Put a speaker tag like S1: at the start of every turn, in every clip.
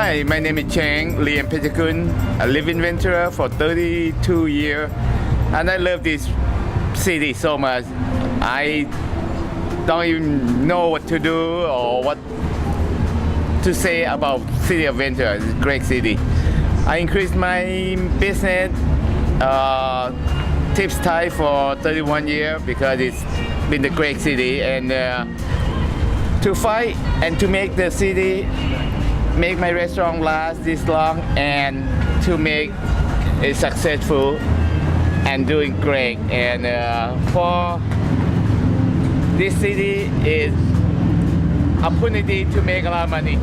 S1: Hi, my name is Chang Liam Pechakun. I live in Ventura for 32 years, and I love this city so much. I don't even know what to do or what to say about city of Ventura. It's a great city. I increased my business tips Thai for 31 years because it's been a great city, and to fight and to make the city, make my restaurant last this long, and to make it successful and doing great. And for this city is opportunity to make a lot of money.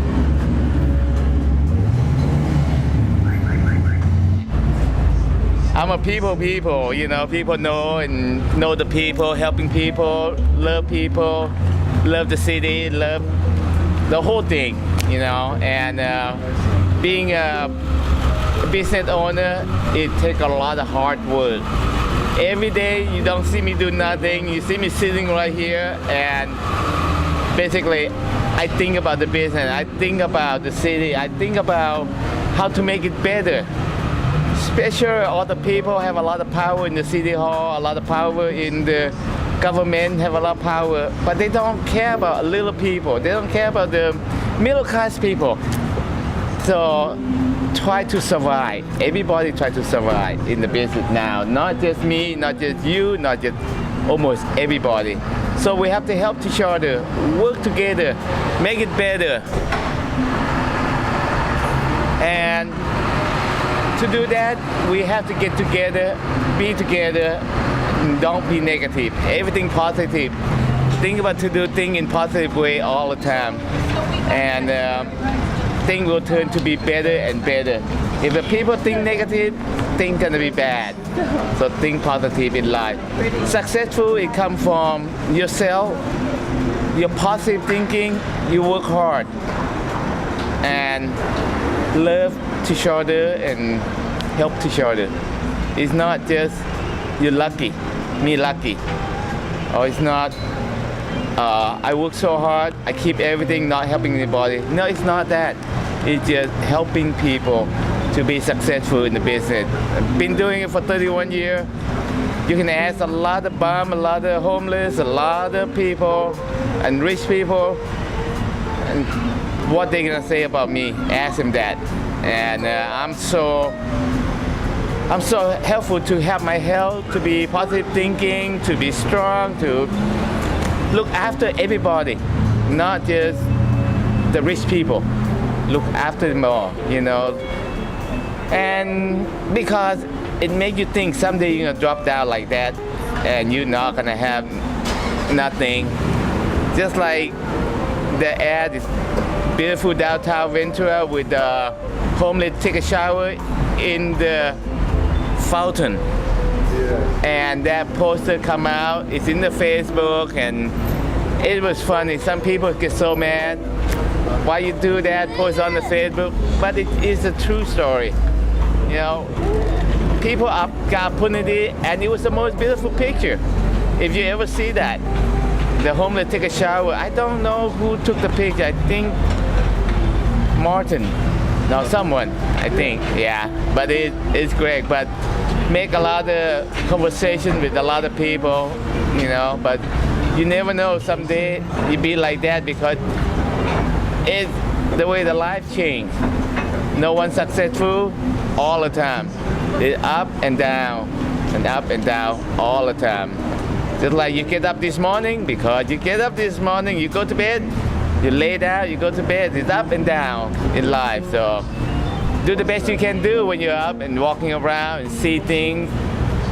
S1: I'm a people, you know, people know and know the people, helping people, love the city, love the whole thing, you know. And being a business owner, it takes a lot of hard work. Every day you don't see me do nothing, you see me sitting right here, and basically I think about the business, I think about the city, I think about how to make it better. Especially all the people have a lot of power in the city hall, a lot of power in the government, have a lot of power, but they don't care about little people. They don't care about the middle class people. So try to survive. Everybody try to survive in the business now. Not just me, not just you, not just almost everybody. So we have to help each other, work together, make it better. And to do that, we have to get together, be together, and don't be negative. Everything positive. Think about to do things in positive way all the time, and things will turn to be better and better. If the people think negative, things gonna be bad. So think positive in life. Successful, it comes from yourself, your positive thinking. You work hard and love each other and help each other. It's not just you're lucky, me lucky, or it's not I work so hard, I keep everything, not helping anybody. No, it's not that. It's just helping people to be successful in the business. I've been doing it for 31 years. You can ask a lot of bum, a lot of homeless, a lot of people, and rich people, and what they're gonna say about me. Ask them that. And I'm so helpful to have my health, to be positive thinking, to be strong, to look after everybody, not just the rich people. Look after them all, you know. And because it makes you think someday you're gonna drop down like that, and you're not gonna have nothing. Just like the ad is beautiful downtown Ventura with the homeless take a shower in the fountain. Yeah. And that poster come out, it's in the Facebook, and it was funny. Some people get so mad, why you do that, post on the Facebook, but it is a true story. You know, people got opportunity, and it was the most beautiful picture. If you ever see that, the homeless take a shower, I don't know who took the picture, I think Martin, no, someone, I think, yeah, but it's great. But make a lot of conversation with a lot of people, you know, but you never know, someday you be like that, because it's the way the life changed. No one successful all the time. It's up and down and up and down all the time. Just like you get up this morning, because you get up this morning, you go to bed, you lay down, you go to bed. It's up and down in life. So do the best you can do when you're up and walking around and see things,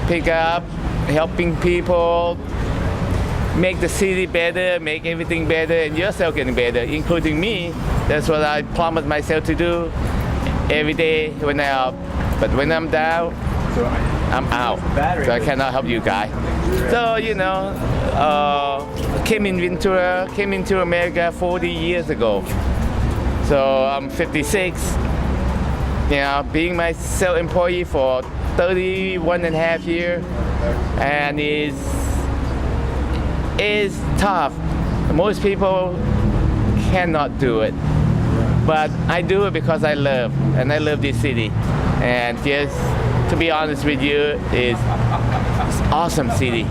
S1: pick up, helping people, make the city better, make everything better, and yourself getting better, including me. That's what I promise myself to do every day when I'm up. But when I'm down, I'm out. So I cannot help you guys. So, you know, came into America 40 years ago. So I'm 56. You know, being my self-employee for 31 and a half years, and is tough. Most people cannot do it. but I do it because I love, and I love this city. And just to be honest with you, it's awesome city.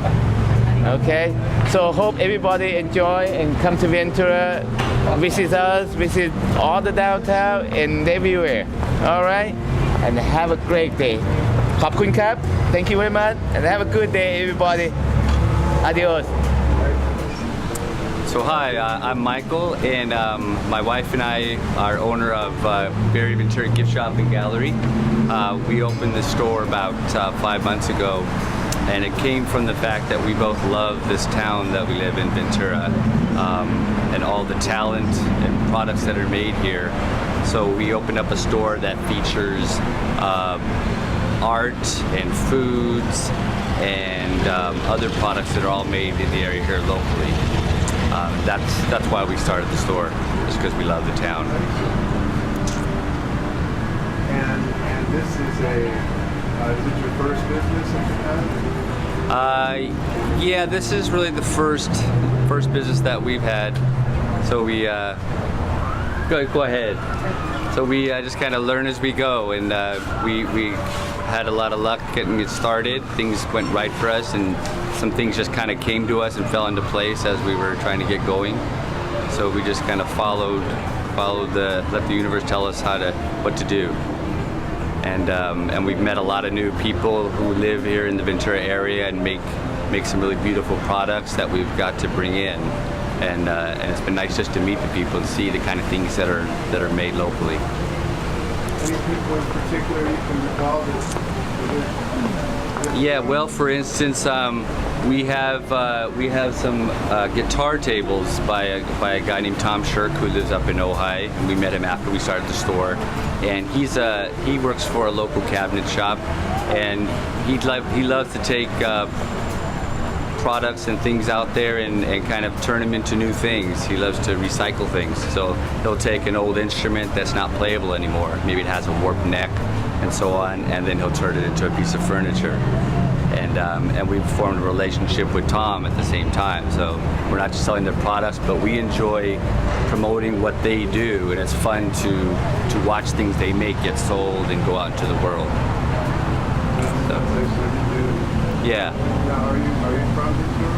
S1: Okay, so hope everybody enjoy and come to Ventura, visit us, visit all the downtown and everywhere. All right, and have a great day. ขอบคุณครับ Thank you very much, and have a good day, everybody. Adios.
S2: So hi, I'm Michael, and my wife and I are owner of Barry Ventura Gift Shop and Gallery. We opened the store about 5 months ago, and it came from the fact that we both love this town that we live in, Ventura, and all the talent and products that are made here. So we opened up a store that features art and foods and other products that are all made in the area here locally. That's why we started the store, just because we love the town.
S3: And this is is it your first business that you have?
S2: Yeah, this is really the first business that we've had. So we go ahead. So we just kind of learn as we go, and we had a lot of luck getting it started. Things went right for us, and some things just kind of came to us and fell into place as we were trying to get going. So we just kind of followed let the universe tell us what to do. And we've met a lot of new people who live here in the Ventura area and make some really beautiful products that we've got to bring in. And it's been nice just to meet the people and see the kind of things that are made locally.
S3: Any people in particular you can recall that?
S2: Yeah, well, for instance, we have some guitar tables by a guy named Tom Shirk who lives up in Ojai, and we met him after we started the store. And he works for a local cabinet shop, and he loves to take products and things out there and kind of turn them into new things. He loves to recycle things. So he'll take an old instrument that's not playable anymore. Maybe it has a warped neck and so on, and then he'll turn it into a piece of furniture. And we've formed a relationship with Tom at the same time. So we're not just selling their products, but we enjoy promoting what they do, and it's fun to watch things they make get sold and go out into the world. So, yeah.
S3: Now, are you from Ventura?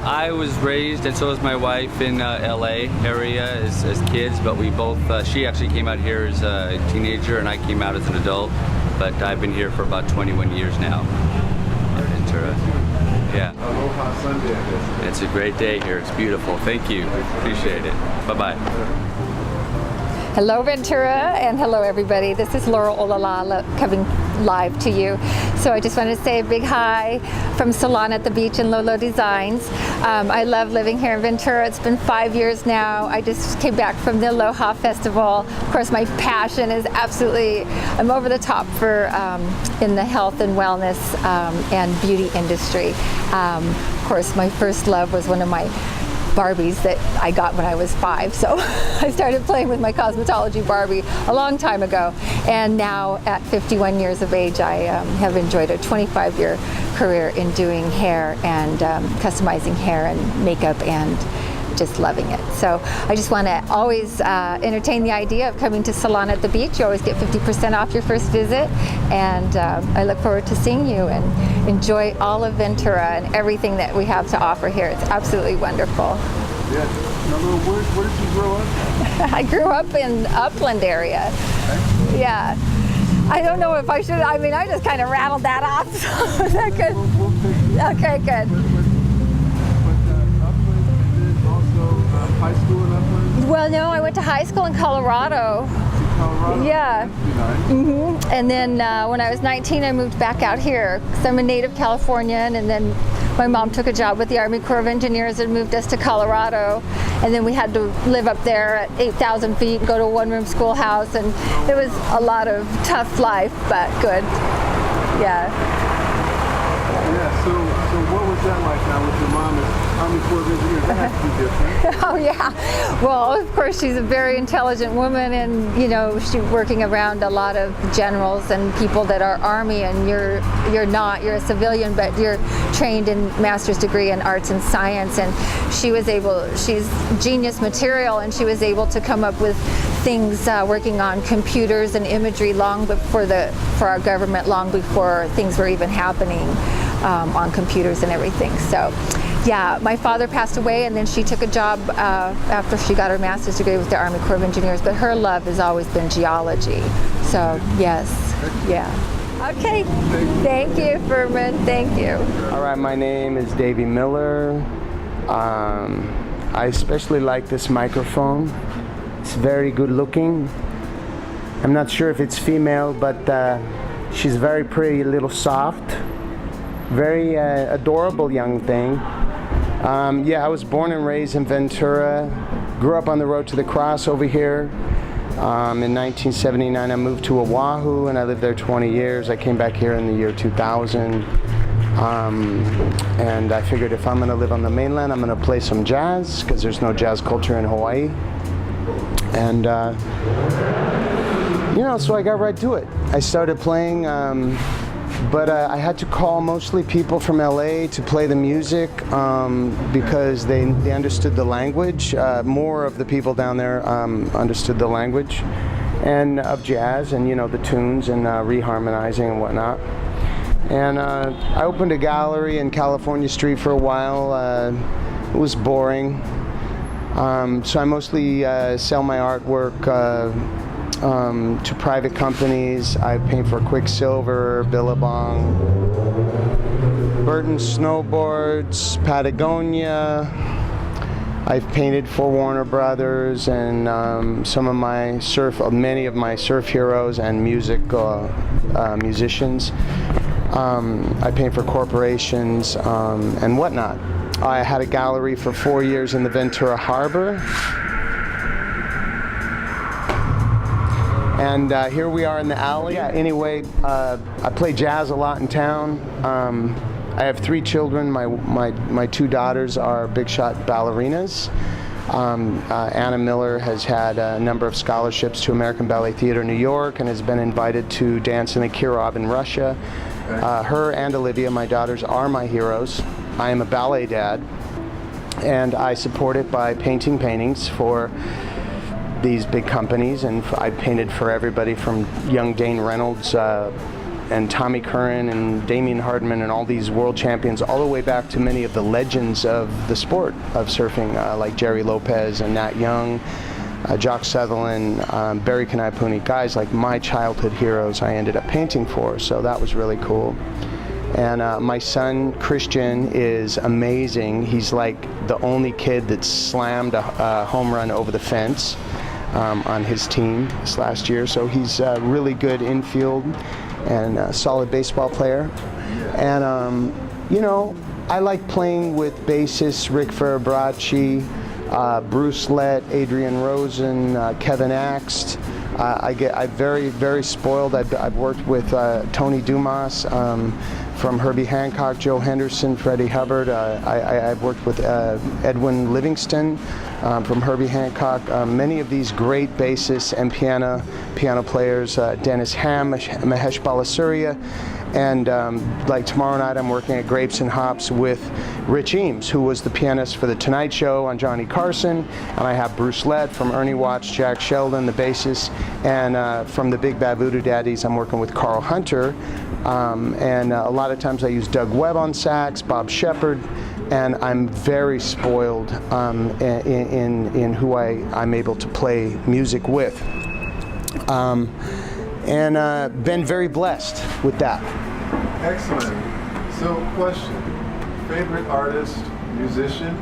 S2: I was raised, and so was my wife, in LA area as kids, but we both, she actually came out here as a teenager and I came out as an adult, but I've been here for about 21 years now in Ventura. Yeah.
S3: Aloha Sunday, I guess.
S2: It's a great day here. It's beautiful. Thank you. Appreciate it. Bye-bye.
S4: Hello Ventura, and hello everybody. This is Laurel Olala coming live to you. So I just wanted to say a big hi from Salon at the Beach and Lolo Designs. I love living here in Ventura. It's been 5 years now. I just came back from the Aloha Festival. Of course, my passion is absolutely, I'm over the top for in the health and wellness and beauty industry. Of course, my first love was one of my Barbies that I got when I was 5. So I started playing with my cosmetology Barbie a long time ago. And now at 51 years of age, I have enjoyed a 25-year career in doing hair and customizing hair and makeup and just loving it. So I just want to always entertain the idea of coming to Salon at the Beach. You always get 50% off your first visit, and I look forward to seeing you and enjoy all of Ventura and everything that we have to offer here. It's absolutely wonderful.
S3: Yeah. Now, where did you grow up?
S4: I grew up in Upland area.
S3: Excellent.
S4: Yeah. I don't know if I should, I mean, I just kind of rattled that off. So is that good?
S3: We'll pick
S4: Okay, good.
S3: High school in Upland?
S4: Well, no, I went to high school in Colorado.
S3: Colorado?
S4: Yeah.
S3: Nice.
S4: And then when I was 19, I moved back out here because I'm a native Californian, and then my mom took a job with the Army Corps of Engineers and moved us to Colorado. And then we had to live up there at 8,000 feet and go to a one-room schoolhouse, and it was a lot of tough life, but good. Yeah.
S3: Yes. So what was that like now with your mom as Army Corps of Engineers? That had to be different.
S4: Oh yeah. Well, of course she's a very intelligent woman, and you know she's working around a lot of generals and people that are Army, and you're not. You're a civilian, but you're trained in master's degree in arts and science, and she's genius material, and she was able to come up with things working on computers and imagery long before for our government, long before things were even happening on computers and everything. So yeah, my father passed away, and then she took a job after she got her master's degree with the Army Corps of Engineers, but her love has always been geology. So yes, yeah. Okay, thank you, Firman, thank you.
S5: All right, my name is Davey Miller. I especially like this microphone. It's very good looking. I'm not sure if it's female, but she's very pretty, a little soft. Very adorable young thing. Yeah, I was born and raised in Ventura. Grew up on the road to the cross over here. In 1979, I moved to Oahu, and I lived there 20 years. I came back here in the year 2000. And I figured if I'm going to live on the mainland, I'm going to play some jazz, because there's no jazz culture in Hawaii. And, you know, so I got right to it. I started playing, but I had to call mostly people from LA to play the music because they understood the language. More of the people down there understood the language and of jazz and, you know, the tunes and reharmonizing and whatnot. And I opened a gallery in California Street for a while. It was boring. So I mostly sell my artwork to private companies. I paint for Quicksilver, Billabong, Burton Snowboards, Patagonia. I've painted for Warner Brothers and many of my surf heroes and musicians. I paint for corporations and whatnot. I had a gallery for 4 years in the Ventura Harbor. And here we are in the alley. Yeah, anyway, I play jazz a lot in town. I have 3 children. My 2 daughters are big shot ballerinas. Anna Miller has had a number of scholarships to American Ballet Theater New York and has been invited to dance in the Kirov in Russia. Her and Olivia, my daughters, are my heroes. I am a ballet dad, and I support it by painting paintings for these big companies, and I painted for everybody from young Dane Reynolds and Tommy Curran and Damian Hardman and all these world champions, all the way back to many of the legends of the sport of surfing, like Jerry Lopez and Nat Young, Jock Sutherland, Barry Kanaipuni, guys like my childhood heroes I ended up painting for, so that was really cool. And my son, Christian, is amazing. He's like the only kid that slammed a home run over the fence on his team this last year. So he's a really good infield and a solid baseball player. And, you know, I like playing with bassists Rick Farabracci, Bruce Lett, Adrian Rosen, Kevin Axt. I'm very, very spoiled. I've worked with Tony Dumas, from Herbie Hancock, Joe Henderson, Freddie Hubbard. I've worked with Edwin Livingston from Herbie Hancock. Many of these great bassists and piano players, Dennis Ham, Mahesh Balasuria, and like tomorrow night I'm working at Grapes and Hops with Rich Eames, who was the pianist for The Tonight Show on Johnny Carson, and I have Bruce Lett from Ernie Watts, Jack Sheldon, the bassist, and from the Big Bad Voodoo Daddies I'm working with Carl Hunter, and a lot of times I use Doug Webb on sax, Bob Shepard, and I'm very spoiled in who I'm able to play music with. And been very blessed with that.
S3: Excellent. So, question: favorite artist, musician?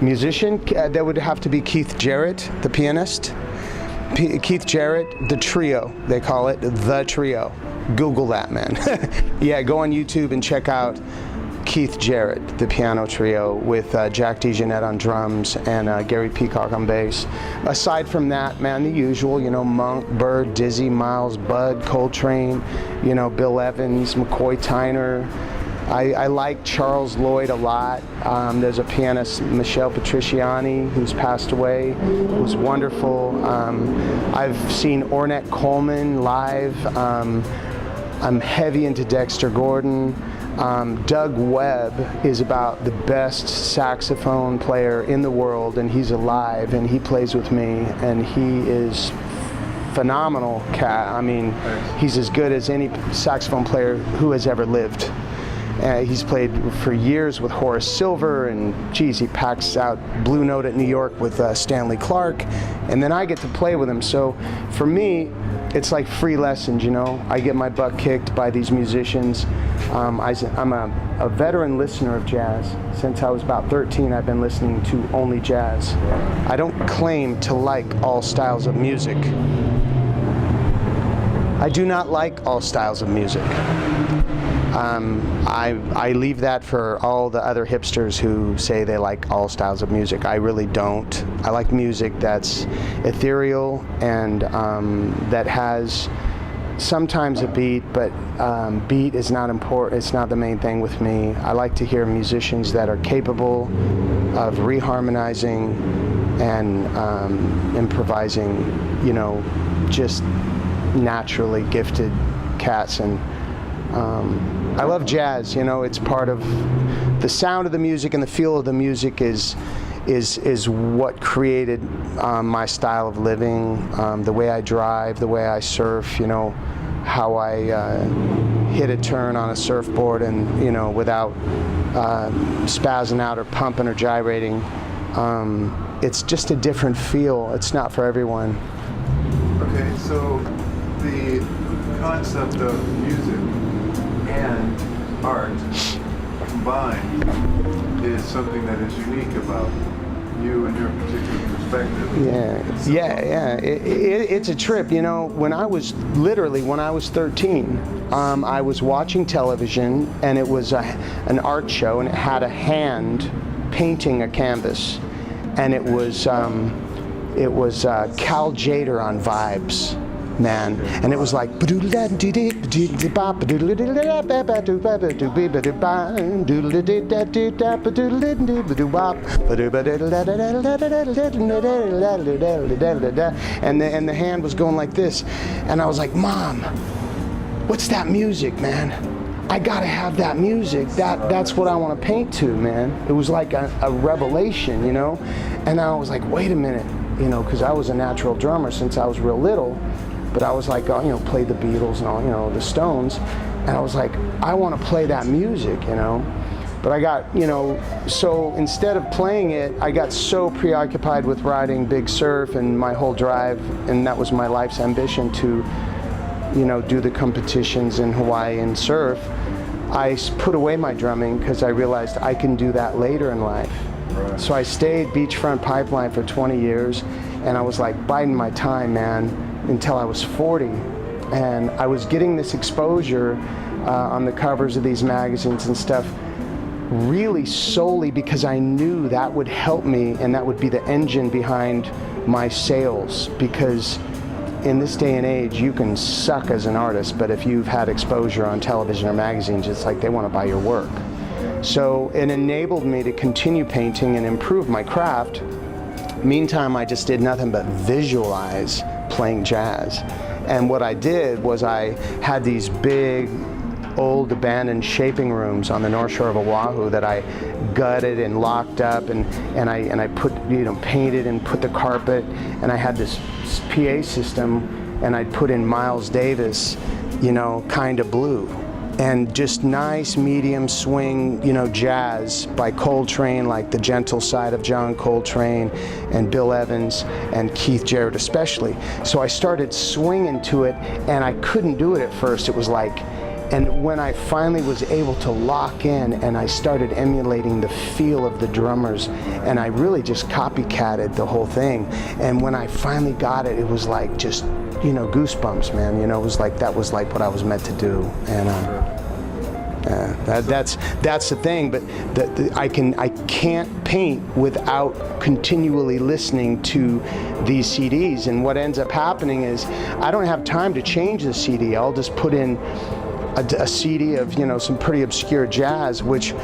S5: Musician, that would have to be Keith Jarrett, the pianist. Keith Jarrett, the trio, they call it, the trio. Google that, man. Yeah, go on YouTube and check out Keith Jarrett, the piano trio, with Jack DeJohnette on drums and Gary Peacock on bass. Aside from that, man, the usual, you know, Monk, Bird, Dizzy, Miles, Bud, Coltrane, you know, Bill Evans, McCoy Tyner, I like Charles Lloyd a lot. There's a pianist, Michelle Patriciani, who's passed away, who's wonderful. I've seen Ornette Coleman live. I'm heavy into Dexter Gordon. Doug Webb is about the best saxophone player in the world, and he's alive, and he plays with me, and he is phenomenal cat. I mean, he's as good as any saxophone player who has ever lived. He's played for years with Horace Silver, and geez, he packs out Blue Note at New York with Stanley Clarke, and then I get to play with him. So for me, it's like free lessons, you know. I get my butt kicked by these musicians. I'm a veteran listener of jazz. Since I was about 13, I've been listening to only jazz. I don't claim to like all styles of music. I do not like all styles of music. I leave that for all the other hipsters who say they like all styles of music. I really don't. I like music that's ethereal and that has sometimes a beat, but beat is not important. It's not the main thing with me. I like to hear musicians that are capable of reharmonizing and improvising, you know, just naturally gifted cats. And I love jazz, you know. It's part of the sound of the music, and the feel of the music is what created my style of living, the way I drive, the way I surf, you know, how I hit a turn on a surfboard and, you know, without spazzing out or pumping or gyrating. It's just a different feel. It's not for everyone.
S3: Okay, so the concept of music and art combined is something that is unique about you and your particular perspective.
S5: Yeah. It's a trip, you know. When I was 13, I was watching television, and it was an art show, and it had a hand painting a canvas, and it was Cal Jader on Vibes, man, and it was like and the hand was going like this, and I was like, Mom, what's that music, man? I gotta have that music. That's what I want to paint to, man. It was like a revelation, you know. And I was like, wait a minute, you know, because I was a natural drummer since I was real little. But I was like, you know, played the Beatles and all, you know, the Stones. And I was like, I want to play that music, you know. But I got, you know, so instead of playing it, I got so preoccupied with riding big surf and my whole drive, and that was my life's ambition to, you know, do the competitions in Hawaii and surf. I put away my drumming because I realized I can do that later in life. Right. So I stayed Beachfront Pipeline for 20 years, and I was like biding my time, man, until I was 40. And I was getting this exposure on the covers of these magazines and stuff really solely because I knew that would help me, and that would be the engine behind my sales. Because in this day and age, you can suck as an artist, but if you've had exposure on television or magazines, it's like they want to buy your work. So it enabled me to continue painting and improve my craft. Meantime, I just did nothing but visualize playing jazz. And what I did was I had these big, old abandoned shaping rooms on the North Shore of Oahu that I gutted and locked up, and I put, you know, painted and put the carpet, and I had this PA system, and I'd put in Miles Davis, you know, kind of blue, and just nice medium swing, you know, jazz by Coltrane, like The Gentle Side of John Coltrane and Bill Evans and Keith Jarrett especially. So I started swinging to it, and I couldn't do it at first. It was like, and when I finally was able to lock in, and I started emulating the feel of the drummers, and I really just copycatted the whole thing. And when I finally got it, it was like just, you know, goosebumps, man. You know, it was like, that was like what I was meant to do. And that's the thing. But I can't paint without continually listening to these CDs. And what ends up happening is I don't have time to change the CD. I'll just put in a CD of, you know, some pretty obscure jazz, which,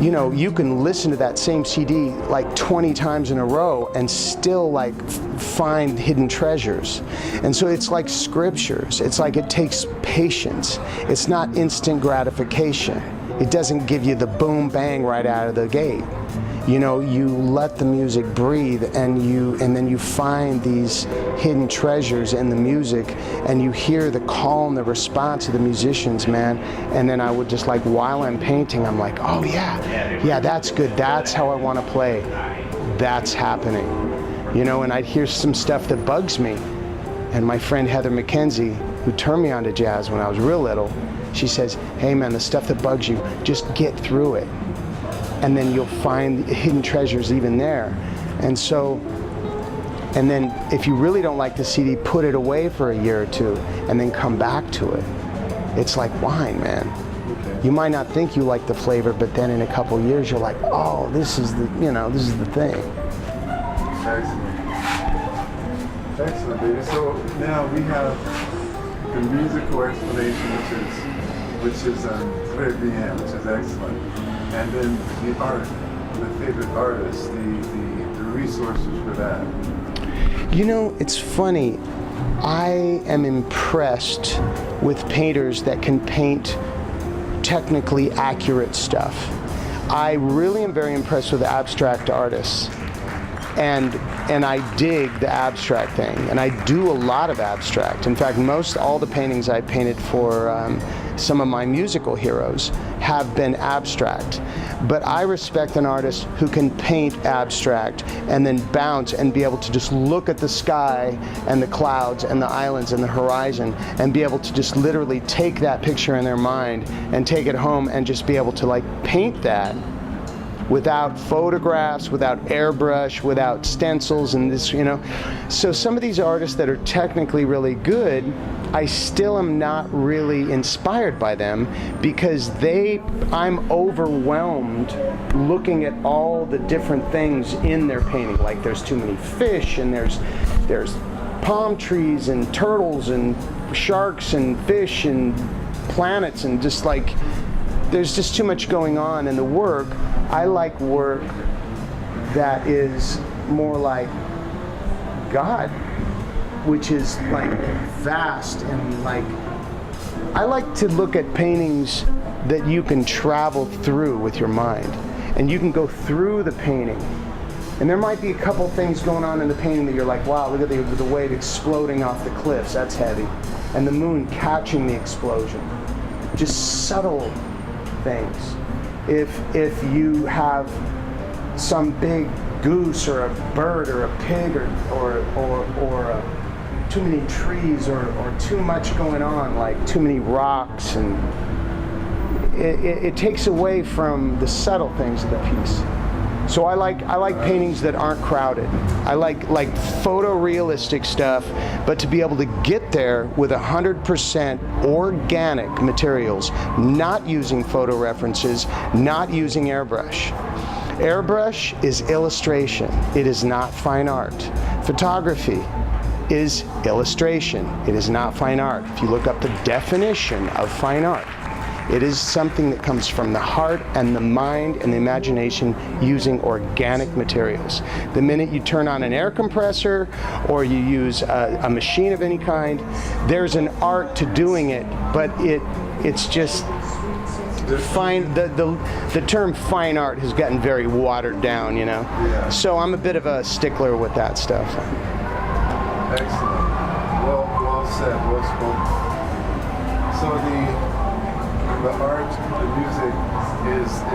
S5: you know, you can listen to that same CD like 20 times in a row and still like find hidden treasures. And so it's like scriptures. It's like it takes patience. It's not instant gratification. It doesn't give you the boom bang right out of the gate. You know, you let the music breathe, and then you find these hidden treasures in the music, and you hear the call and the response of the musicians, man. And then I would just, like, while I'm painting, I'm like, oh yeah, that's good. That's how I want to play. That's happening. You know, and I'd hear some stuff that bugs me. And my friend Heather McKenzie, who turned me on to jazz when I was real little, she says, hey man, the stuff that bugs you, just get through it. And then you'll find hidden treasures even there. And so, and then if you really don't like the CD, put it away for a year or two and then come back to it. It's like wine, man. You might not think you like the flavor, but then in a couple of years you're like, oh, this is the, you know, this is the thing.
S3: Excellent. Excellent, baby. So now we have the musical explanation, which is très bien, which is excellent. And then the art, the favorite artist, the resources for that.
S5: You know, it's funny. I am impressed with painters that can paint technically accurate stuff. I really am very impressed with abstract artists. And I dig the abstract thing, and I do a lot of abstract. In fact, all the paintings I painted for some of my musical heroes have been abstract. But I respect an artist who can paint abstract and then bounce and be able to just look at the sky and the clouds and the islands and the horizon and be able to just literally take that picture in their mind and take it home and just be able to like paint that without photographs, without airbrush, without stencils and this, you know. So some of these artists that are technically really good, I still am not really inspired by them because I'm overwhelmed looking at all the different things in their painting. Like there's too many fish, and there's palm trees and turtles and sharks and fish and planets, and just like there's just too much going on in the work. I like work that is more like God, which is like vast, and like I like to look at paintings that you can travel through with your mind, and you can go through the painting, and there might be a couple things going on in the painting that you're like, wow, look at the wave exploding off the cliffs, that's heavy, and the moon catching the explosion. Just subtle things. If you have some big goose or a bird or a pig or too many trees or too much going on, like too many rocks, and it takes away from the subtle things of the piece. So I like paintings that aren't crowded. I like photorealistic stuff, but to be able to get there with 100% organic materials, not using photo references, not using airbrush. Airbrush is illustration. It is not fine art. Photography is illustration. It is not fine art. If you look up the definition of fine art, it is something that comes from the heart and the mind and the imagination using organic materials. The minute you turn on an air compressor or you use a machine of any kind, there's an art to doing it, but it's just fine. The term fine art has gotten very watered down, you know.
S3: Yeah.
S5: So I'm a bit of a stickler with that stuff.
S3: Excellent. Well said. Well spoken. So the art, the music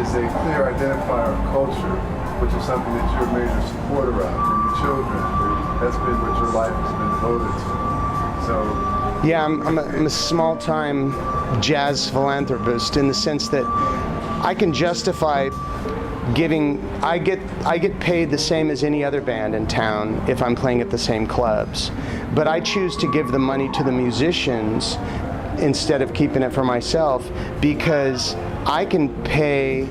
S3: is a clear identifier of culture, which is something that you're a major supporter of, and your children. That's been what your life has been devoted to. So
S5: yeah, I'm a small-time jazz philanthropist in the sense that I can justify giving. I get paid the same as any other band in town if I'm playing at the same clubs, but I choose to give the money to the musicians instead of keeping it for myself, because I can pay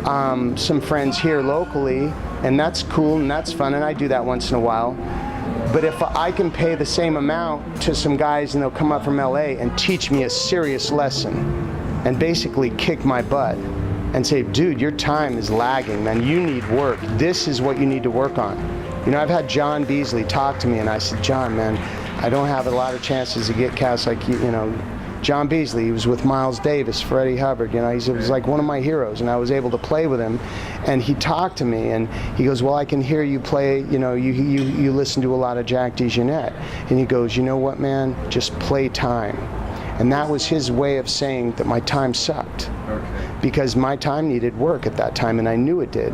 S5: some friends here locally, and that's cool and that's fun, and I do that once in a while. But if I can pay the same amount to some guys and they'll come up from LA and teach me a serious lesson, and basically kick my butt and say, dude, your time is lagging, man. You need work. This is what you need to work on. You know, I've had John Beasley talk to me, and I said, John, man, I don't have a lot of chances to get cats like you know. John Beasley, he was with Miles Davis, Freddie Hubbard, you know, he was like one of my heroes, and I was able to play with him. And he talked to me, and he goes, well, I can hear you play, you know, you listen to a lot of Jack DeJohnette. And he goes, you know what, man, just play time. And that was his way of saying that my time sucked.
S3: Okay.
S5: Because my time needed work at that time, and I knew it did,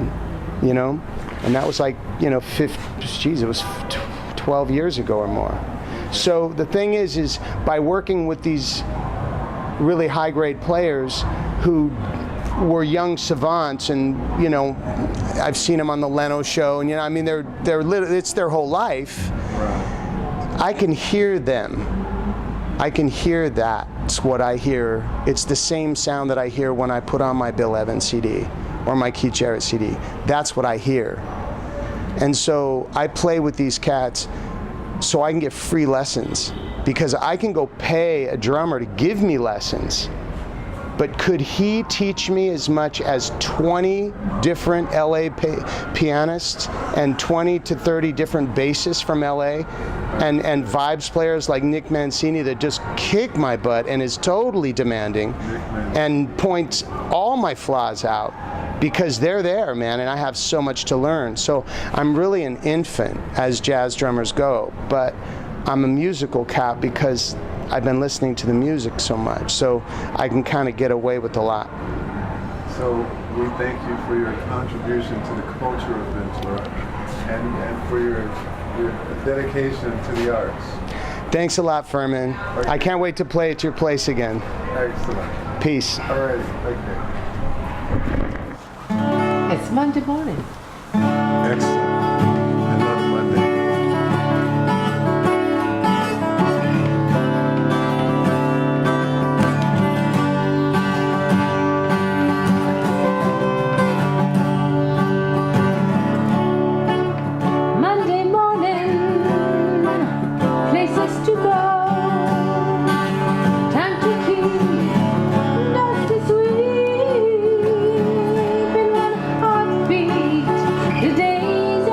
S5: you know? And that was like, you know, it was 12 years ago or more. So the thing is by working with these really high-grade players who were young savants, and you know, I've seen them on the Leno show, and you know, I mean, it's their whole life.
S3: Right.
S5: I can hear them. I can hear that. It's what I hear. It's the same sound that I hear when I put on my Bill Evans CD or my Keith Jarrett CD. That's what I hear. And so I play with these cats so I can get free lessons, because I can go pay a drummer to give me lessons. But could he teach me as much as 20 different LA pianists and 20 to 30 different bassists from LA and vibes players like Nick Mancini that just kick my butt and is totally demanding and points all my flaws out? Because they're there, man, and I have so much to learn. So I'm really an infant as jazz drummers go, but I'm a musical cat because I've been listening to the music so much, so I can kind of get away with a lot.
S3: So we thank you for your contribution to the culture of Ventura and for your dedication to the arts.
S5: Thanks a lot, Firman. I can't wait to play at your place again.
S3: Excellent.
S5: Peace.
S3: All right, okay.
S6: It's Monday morning.
S3: Excellent. Another Monday.
S6: Monday morning, places to go. Time to keep dusty sweep in one heartbeat. The day's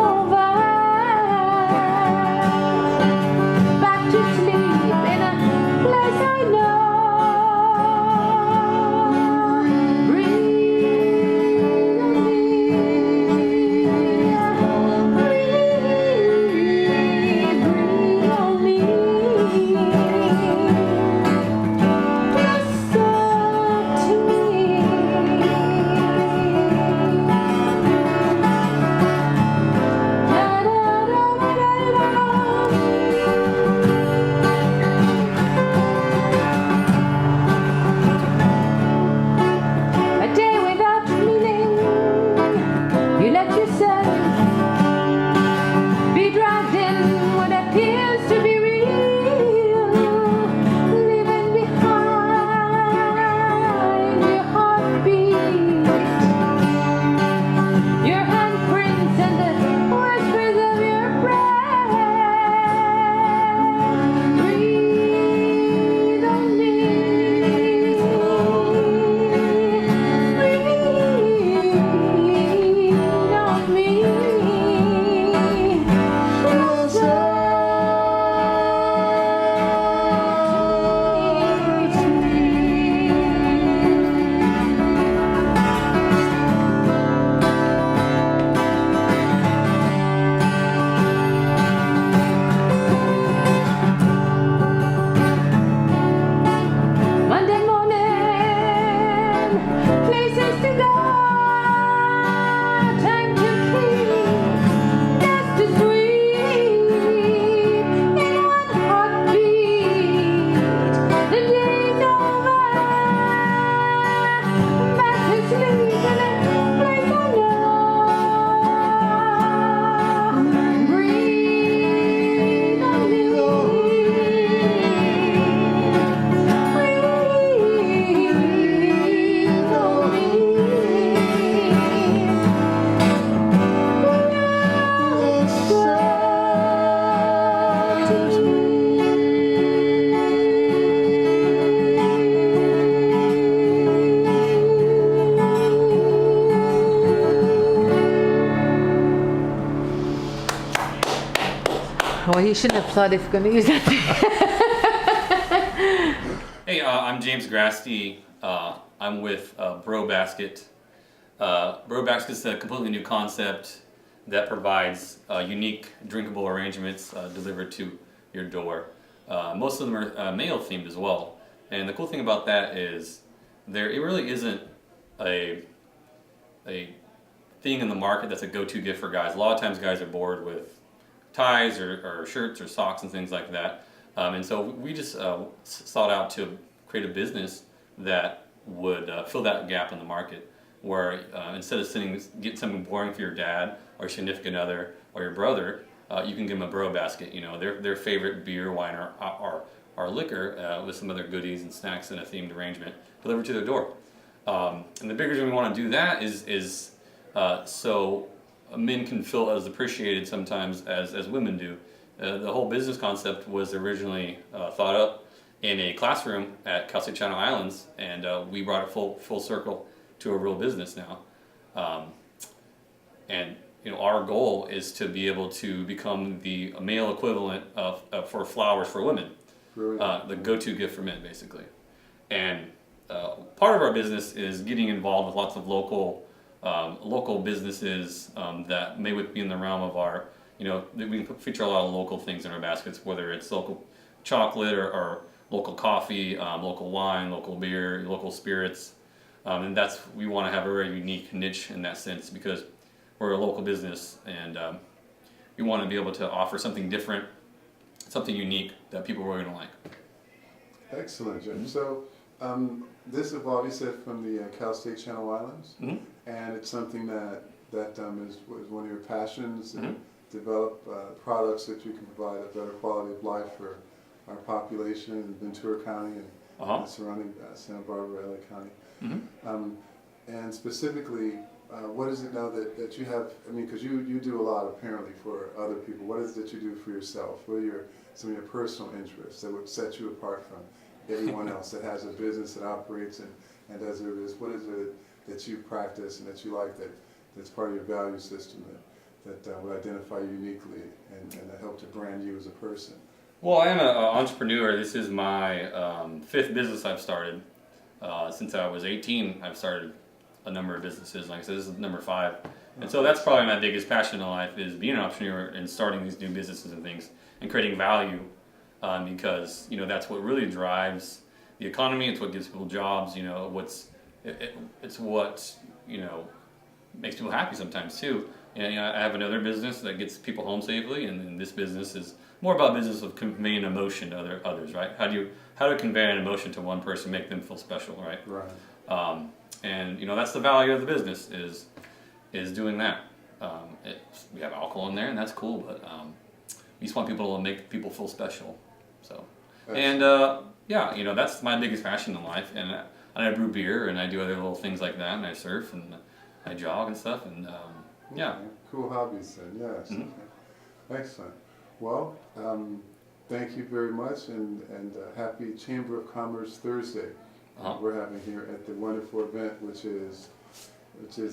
S6: Well, he shouldn't have thought if going to use that.
S7: Hey, I'm James Grasty. I'm with Bro Basket. Bro Basket is a completely new concept that provides unique drinkable arrangements delivered to your door. Most of them are male themed as well. And the cool thing about that is it really isn't a thing in the market that's a go-to gift for guys. A lot of times guys are bored with ties or shirts or socks and things like that. And so we just sought out to create a business that would fill that gap in the market, where instead of get something boring for your dad or significant other or your brother, you can give them a bro basket. You know, their favorite beer, wine, or liquor with some other goodies and snacks in a themed arrangement delivered to their door. And the bigger reason we want to do that is so men can feel as appreciated sometimes as women do. The whole business concept was originally thought up in a classroom at Cal State Channel Islands, and we brought it full circle to a real business now. And you know, our goal is to be able to become the male equivalent for flowers for women, the go-to gift for men, basically. And part of our business is getting involved with lots of local businesses that may be in the realm of our, you know, we can feature a lot of local things in our baskets, whether it's local chocolate or local coffee, local wine, local beer, local spirits. And we want to have a very unique niche in that sense, because we're a local business, and we want to be able to offer something different, something unique that people are going to like.
S3: Excellent, Jim. So this evolved, you said, from the Cal State Channel Islands, and it's something that is one of your passions, and develop products that you can provide a better quality of life for our population in Ventura County and surrounding Santa Barbara, LA County. And specifically, what is it now that you have, I mean, because you do a lot apparently for other people. What is it that you do for yourself? What are some of your personal interests that would set you apart from everyone else that has a business that operates and does this? What is it that you practice and that you like that's part of your value system that would identify you uniquely and help to brand you as a person?
S7: Well, I am an entrepreneur. This is my fifth business I've started. Since I was 18, I've started a number of businesses. Like I said, this is number 5. And so that's probably my biggest passion in life, is being an entrepreneur and starting these new businesses and things and creating value, because, you know, that's what really drives the economy. It's what gives people jobs. You know, it's what, you know, makes people happy sometimes too. And, you know, I have another business that gets people home safely, and this business is more about business of conveying emotion to others, right? How to convey an emotion to one person, make them feel special, right?
S3: Right.
S7: And you know, that's the value of the business is doing that. We have alcohol in there, and that's cool, but we just want people to make people feel special. So, and yeah, you know, that's my biggest passion in life. And I brew beer, and I do other little things like that, and I surf, and I jog and stuff, and yeah.
S3: Cool hobbies then, yes. Excellent. Well, thank you very much, and happy Chamber of Commerce Thursday. We're having here at the wonderful event, which is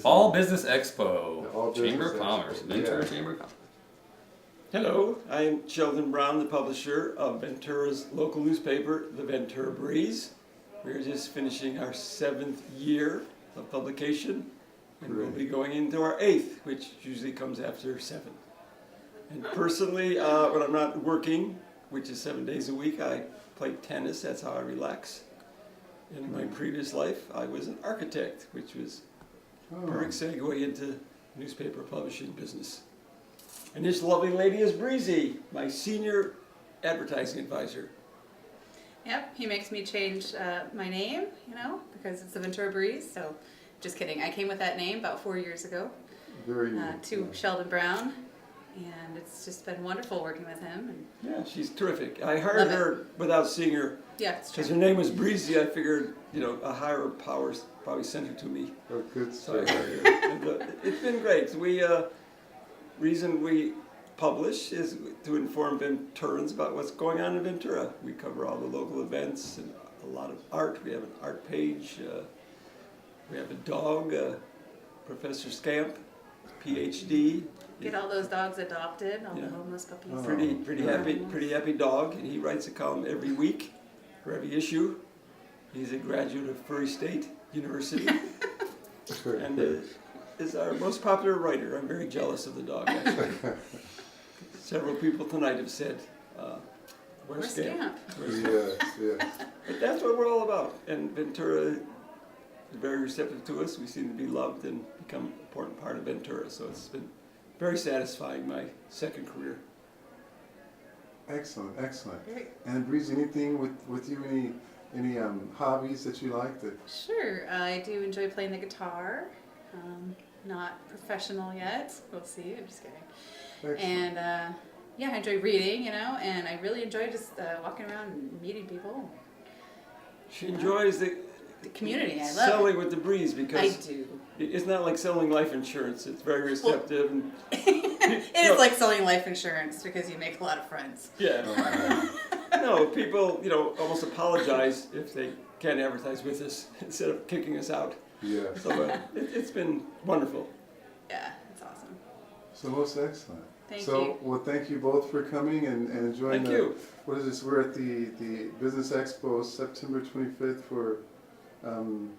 S7: All Business Expo,
S3: All
S7: Chamber
S3: Business
S7: of Commerce,
S3: Expo.
S7: Ventura
S3: Yeah.
S7: Chamber of Commerce.
S8: Hello, I'm Sheldon Brown, the publisher of Ventura's local newspaper, the Ventura Breeze. We're just finishing our 7th year of publication, and we'll be going into our 8th, which usually comes after 7. And personally, when I'm not working, which is 7 days a week, I play tennis. That's how I relax. In my previous life, I was an architect, which was a perfect segue into newspaper publishing business. And this lovely lady is Breezy, my senior advertising advisor.
S9: Yep, he makes me change my name, you know, because it's the Ventura Breeze. So, just kidding. I came with that name about 4 years ago to Sheldon Brown, and it's just been wonderful working with him. And
S8: Yeah, she's terrific. I hired her without seeing her.
S9: yeah, it's true.
S8: Because her name was Breezy, I figured, you know, a higher powers probably sent her to me.
S3: Oh, good
S8: So I
S3: stuff.
S8: hired her. And, it's been great. Reason we publish is to inform Venturans about what's going on in Ventura. We cover all the local events and a lot of art. We have an art page. We have a dog, Professor Scamp, PhD,
S9: Get all those dogs adopted, all
S8: Yeah.
S9: the homeless puppies.
S8: Pretty happy dog, and he writes a column every week for every issue. He's a graduate of Furry State University, and is our most popular writer. I'm very jealous of the dog, actually. Several people tonight have said, where's Scamp?
S3: Yes.
S8: But that's what we're all about, and Ventura is very receptive to us. We seem to be loved and become an important part of Ventura, so it's been very satisfying, my second career.
S3: Excellent.
S9: Great.
S3: And Breeze, anything with you? Any hobbies that you like? That
S9: Sure, I do enjoy playing the guitar. Not professional yet. We'll see. I'm just kidding.
S3: excellent.
S9: And yeah, I enjoy reading, and I really enjoy just walking around and meeting people.
S8: She enjoys the
S9: community. I love
S8: selling
S9: it.
S8: with the Breeze
S9: I
S8: because
S9: do.
S8: it's not like selling life insurance. It's very receptive. And,
S9: It is like selling life insurance because you make a lot of friends.
S8: yeah. No, people, almost apologize if they can't advertise with us instead of kicking us out.
S3: Yeah.
S8: So it's been wonderful.
S9: Yeah, it's awesome.
S3: So most excellent.
S9: Thank
S3: so,
S9: you.
S3: well, thank you both for coming and enjoying.
S8: Thank you.
S3: What is this? We're at the Business Expo, September 25th for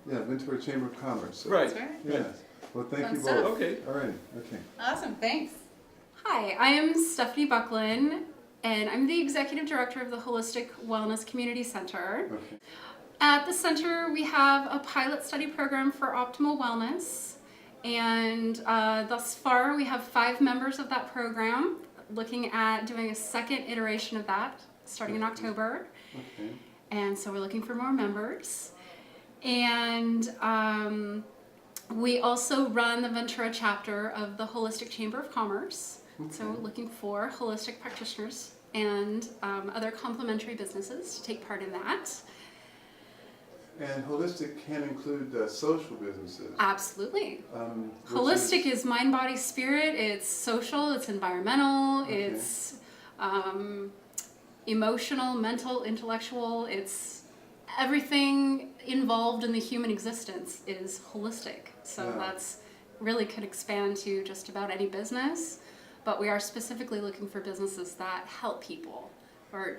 S3: Ventura Chamber of Commerce. So,
S8: Right.
S9: That's right.
S3: Yes. Well, thank
S9: Fun
S3: you
S9: stuff.
S3: both.
S8: Okay.
S3: All right. Okay.
S9: Awesome. Thanks.
S10: Hi, I am Stephanie Buckland, and I'm the Executive Director of the Holistic Wellness Community Center.
S3: Okay.
S10: At the center, we have a pilot study program for optimal wellness, and thus far we have 5 members of that program, looking at doing a second iteration of that starting in October.
S3: Okay.
S10: And so we're looking for more members. And we also run the Ventura chapter of the Holistic Chamber of Commerce. So we're looking for holistic practitioners and other complementary businesses to take part in that.
S3: And holistic can include social businesses.
S10: Absolutely.
S3: Which
S10: Holistic is mind, body, spirit. It's social, it's environmental,
S3: Okay.
S10: it's emotional, mental, intellectual. It's everything involved in the human existence is holistic. So
S3: Yeah.
S10: that's really could expand to just about any business. But we are specifically looking for businesses that help people or,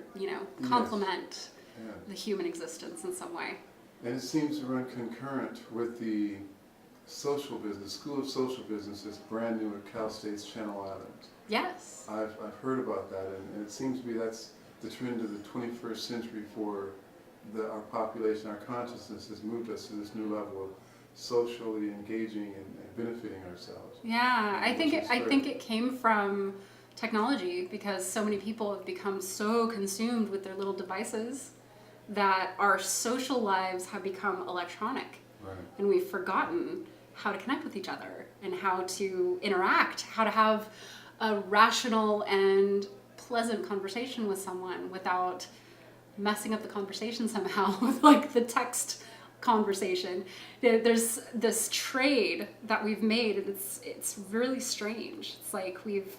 S10: complement
S3: Yeah.
S10: the human existence in some way.
S3: And it seems to run concurrent with the social business, School of Social Businesses, brand new at Cal State's Channel Islands.
S10: Yes.
S3: I've heard about that, and it seems to be that's the trend of the 21st century for our population. Our consciousness has moved us to this new level of socially engaging and benefiting ourselves.
S10: Yeah, I think
S3: Which is
S10: I
S3: great.
S10: think it came from technology because so many people have become so consumed with their little devices that our social lives have become electronic,
S3: Right.
S10: and we've forgotten how to connect with each other and how to interact, how to have a rational and pleasant conversation with someone without messing up the conversation somehow with like the text conversation. There's this trade that we've made, and it's really strange. It's like we've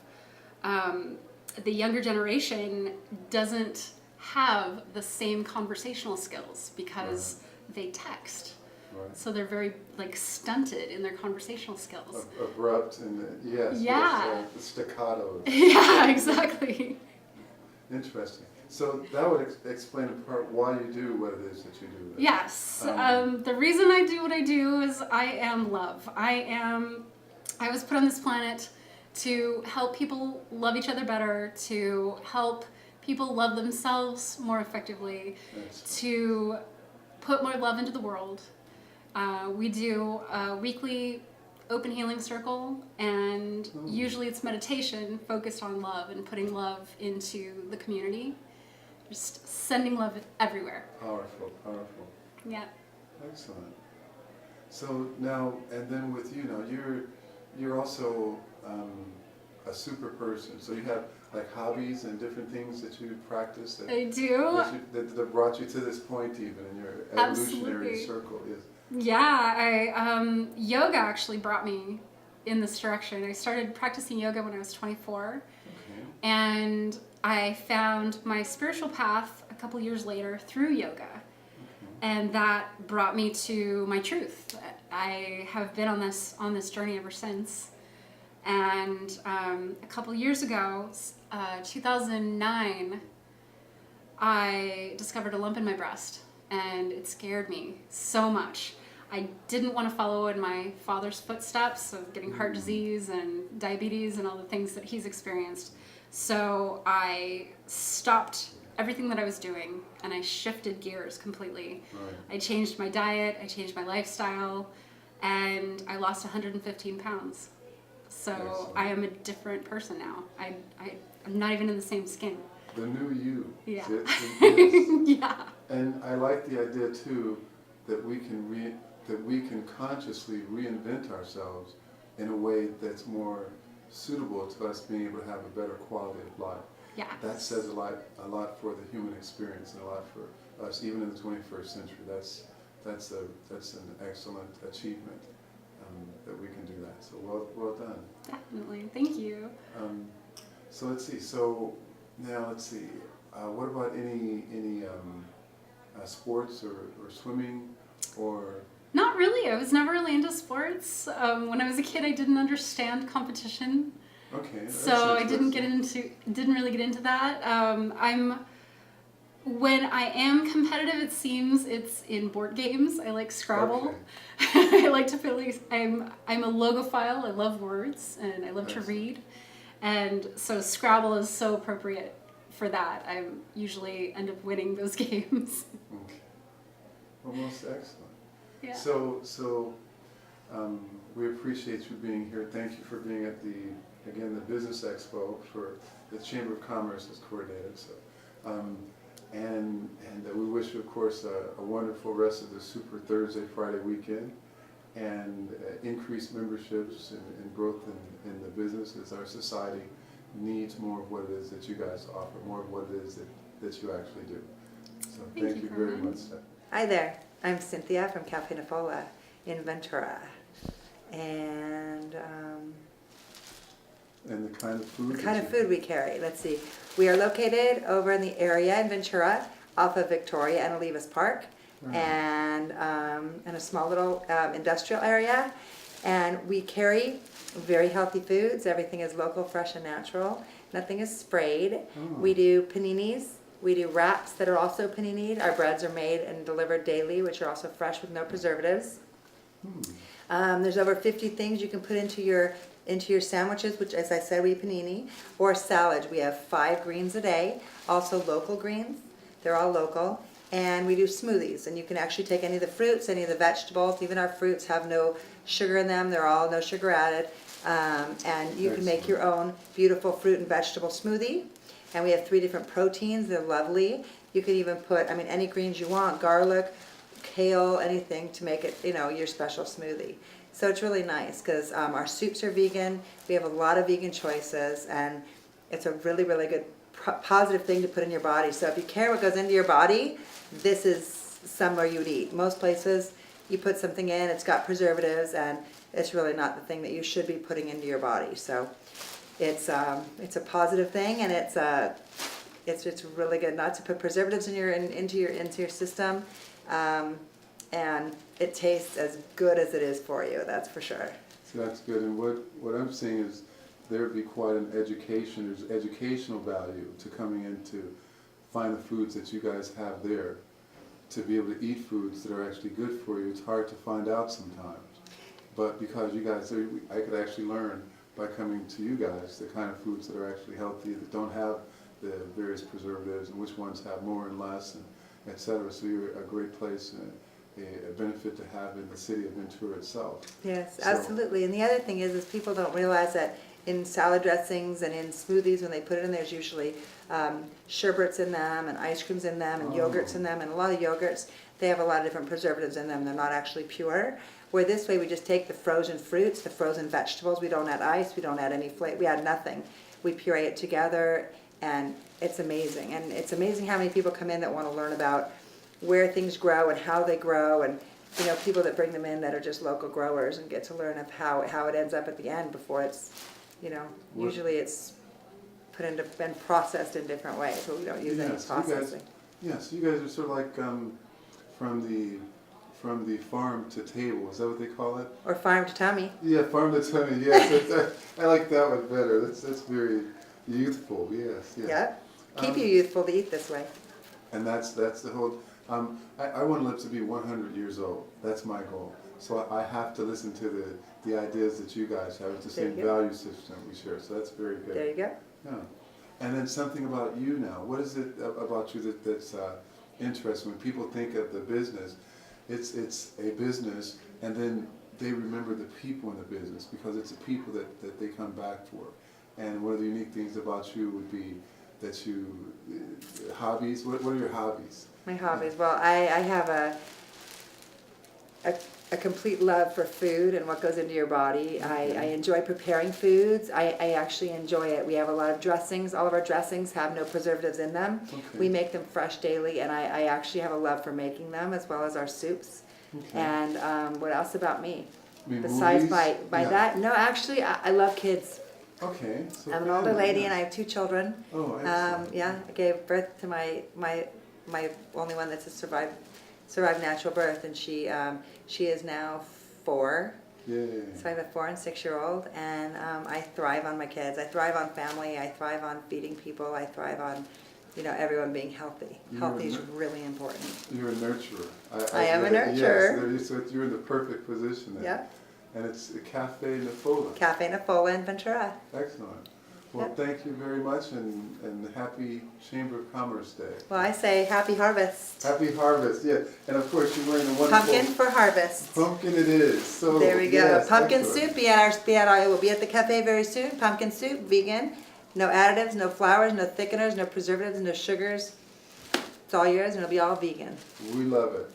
S10: the younger generation doesn't have the same conversational skills because they text.
S3: Right.
S10: So they're very like stunted in their conversational skills.
S3: Abrupt and yes,
S10: Yeah.
S3: the staccato.
S10: Yeah, exactly.
S3: Interesting. So that would explain in part why you do what it is that you do.
S10: Yes. The reason I do what I do is I am love. I was put on this planet to help people love each other better, to help people love themselves more effectively,
S3: Yes.
S10: to put more love into the world. We do a weekly open healing circle, and usually it's meditation focused on love and putting love into the community. Just sending love everywhere.
S3: Powerful, powerful.
S10: Yeah.
S3: Excellent. So now, and then with you now, you're also a super person. So you have like hobbies and different things that you practice that,
S10: I do.
S3: that brought you to this point even in your evolutionary
S10: Absolutely.
S3: circle. Yes.
S10: Yeah, yoga actually brought me in this direction. I started practicing yoga when I was 24,
S3: Okay.
S10: and I found my spiritual path a couple years later through yoga, and that brought me to my truth. I have been on this journey ever since, And a couple years ago, 2009, I discovered a lump in my breast, and it scared me so much. I didn't want to follow in my father's footsteps of getting heart disease and diabetes and all the things that he's experienced. So I stopped everything that I was doing, and I shifted gears completely.
S3: Right.
S10: I changed my diet, I changed my lifestyle, and I lost 115 pounds. So
S3: Excellent.
S10: I am a different person now. I'm not even in the same skin.
S3: The new you.
S10: Yeah.
S3: Yes.
S10: Yeah.
S3: And I like the idea too that we can consciously reinvent ourselves in a way that's more suitable to us being able to have a better quality of life.
S10: Yeah.
S3: That says a lot for the human experience and a lot for us, even in the 21st century. That's an excellent achievement that we can do that. So well done.
S10: Definitely. Thank you.
S3: So let's see. So now let's see. What about any sports or swimming or?
S10: Not really. I was never really into sports. When I was a kid, I didn't understand competition.
S3: Okay.
S10: So I didn't really get into that. When I am competitive, it seems it's in board games. I like Scrabble.
S3: Okay.
S10: I like to feel like I'm a logophile. I love words and I love to read. And so Scrabble is so appropriate for that. I usually end up winning those games.
S3: Okay. Well, most excellent.
S10: Yeah.
S3: So we appreciate you being here. Thank you for being at the Business Expo for the Chamber of Commerce has coordinated. So, and we wish you, of course, a wonderful rest of the Super Thursday, Friday weekend, and increased memberships and growth in the business as our society needs more of what it is that you guys offer, more of what it is that you actually do. So thank you very much.
S11: Hi there, I'm Cynthia from Cafe Nifola in Ventura. And
S3: the kind of food?
S11: The kind of food we carry, let's see. We are located over in the area in Ventura, off of Victoria and Olivas Park, and in a small little industrial area. And we carry very healthy foods. Everything is local, fresh, and natural. Nothing is sprayed. We do paninis. We do wraps that are also paninied. Our breads are made and delivered daily, which are also fresh with no preservatives. There's over 50 things you can put into your sandwiches, which, as I said, we panini, or salads. We have 5 greens a day, also local greens. They're all local. And we do smoothies, and you can actually take any of the fruits, any of the vegetables. Even our fruits have no sugar in them. They're all no sugar added. And you can make your own beautiful fruit and vegetable smoothie. And we have 3 different proteins. They're lovely. You could even put, any greens you want, garlic, kale, anything to make it, your special smoothie. So it's really nice because our soups are vegan. We have a lot of vegan choices, and it's a really, really good positive thing to put in your body. So if you care what goes into your body, this is somewhere you would eat. Most places you put something in, it's got preservatives, and it's really not the thing that you should be putting into your body. So it's a positive thing, and it's really good not to put preservatives into your system. And it tastes as good as it is for you, that's for sure.
S3: So that's good. And what I'm seeing is there would be quite an education, there's educational value to coming in to find the foods that you guys have there, to be able to eat foods that are actually good for you. It's hard to find out sometimes. But because you guys, I could actually learn by coming to you guys the kind of foods that are actually healthy, that don't have the various preservatives, and which ones have more and less, and et cetera. So you're a great place, a benefit to have in the city of Ventura itself.
S11: Yes, absolutely. And the other thing is people don't realize that in salad dressings and in smoothies, when they put it in, there's usually sherbets in them, and ice creams in them, and yogurts in them, and a lot of yogurts, they have a lot of different preservatives in them. They're not actually pure. Where this way we just take the frozen fruits, the frozen vegetables, we don't add ice, we don't add any flavor, we add nothing. We puree it together, and it's amazing. And it's amazing how many people come in that want to learn about where things grow and how they grow, and people that bring them in that are just local growers and get to learn of how it ends up at the end before it's, usually it's put into and processed in different ways, but we don't use any processing.
S3: So you guys are sort of like from from the farm to table. Is that what they call it?
S11: Or farm to tummy.
S3: Yeah, farm to tummy. Yes, I like that one better. That's very youthful. Yes. Yeah.
S11: Yep. Keep you youthful to eat this way.
S3: And that's the whole. I want to live to be 100 years old. That's my goal. So I have to listen to the ideas that you guys have. It's the
S11: There
S3: same
S11: you go.
S3: value system we share. So that's very good.
S11: There you go.
S3: Yeah. And then something about you now. What is it about you that's interesting? When people think of the business, it's a business, and then they remember the people in the business because it's the people that they come back for. And one of the unique things about you would be that you, hobbies, what are your hobbies?
S11: My hobbies. Well, I have a complete love for food and what goes into your body. I enjoy preparing foods. I actually enjoy it. We have a lot of dressings. All of our dressings have no preservatives in them.
S3: Okay.
S11: We make them fresh daily, and I actually have a love for making them as well as our soups.
S3: Okay.
S11: And what else about me?
S3: I mean,
S11: Besides
S3: movies?
S11: my
S3: Yeah.
S11: that? No, actually, I love kids.
S3: Okay. So
S11: I'm an older
S3: family,
S11: lady,
S3: yeah.
S11: and I have 2 children.
S3: Oh, excellent.
S11: Yeah, I gave birth to my only one that's survived natural birth, and she is now 4.
S3: Yeah.
S11: So I have a 4 and 6-year-old, and I thrive on my kids. I thrive on family. I thrive on feeding people. I thrive on, everyone being healthy. Healthy is really important.
S3: You're a nurturer.
S11: I am a nurturer.
S3: Yes, so you're in the perfect position there.
S11: Yeah.
S3: And it's a Cafe Nafola.
S11: Cafe Nafola in Ventura.
S3: Excellent. Well,
S11: Yep.
S3: thank you very much, and happy Chamber of Commerce Day.
S11: Well, I say happy harvest.
S3: Happy harvest, yeah. And of course, you're wearing a wonderful...
S11: Pumpkin for harvest.
S3: Pumpkin it is. So
S11: There we go.
S3: yes,
S11: Pumpkin
S3: excellent.
S11: soup. It will be at the cafe very soon. Pumpkin soup, vegan. No additives, no flours, no thickeners, no preservatives, no sugars. It's all yours, and it'll be all vegan.
S3: We love it.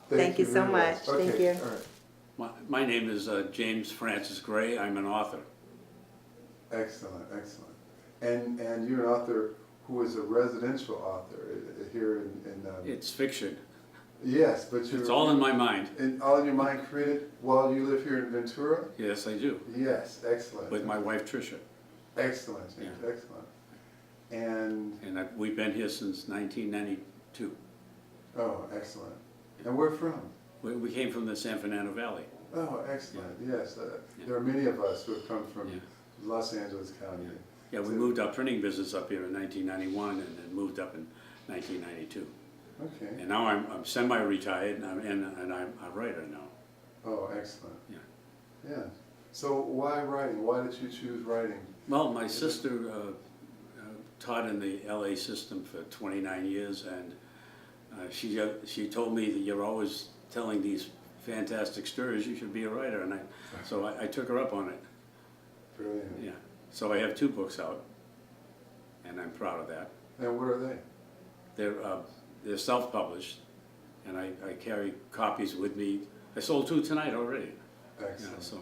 S11: Thank you so
S3: very
S11: much. Thank
S3: Okay,
S11: you.
S3: all right.
S12: My name is James Francis Gray. I'm an author.
S3: Excellent, excellent. And you're an author who is a residential author here in
S12: It's fiction.
S3: yes, but you're...
S12: It's all in my mind.
S3: And all in your mind created while you live here in Ventura?
S12: Yes, I do.
S3: Yes, excellent.
S12: With my wife Tricia.
S3: Excellent,
S12: Yeah.
S3: excellent. And,
S12: And we've been here since 1992.
S3: oh, excellent. And where from?
S12: We came from the San Fernando Valley.
S3: Oh, excellent, yes.
S12: Yeah.
S3: There are many of us who have come from
S12: Yeah.
S3: Los Angeles County.
S12: Yeah, we
S3: So-
S12: moved our printing business up here in 1991 and then moved up in 1992.
S3: Okay.
S12: And now I'm semi-retired and I'm a writer now.
S3: Oh, excellent.
S12: Yeah.
S3: Yeah. So why writing? Why did you choose writing?
S12: Well, my sister taught in the LA system for 29 years, and she told me that you're always telling these fantastic stories, you should be a writer, and so I took her up on it.
S3: Brilliant.
S12: Yeah. So I have 2 books out, and I'm proud of that.
S3: And what are they?
S12: They're self-published, and I carry copies with me. I sold 2 tonight already.
S3: Excellent.
S12: Yeah, so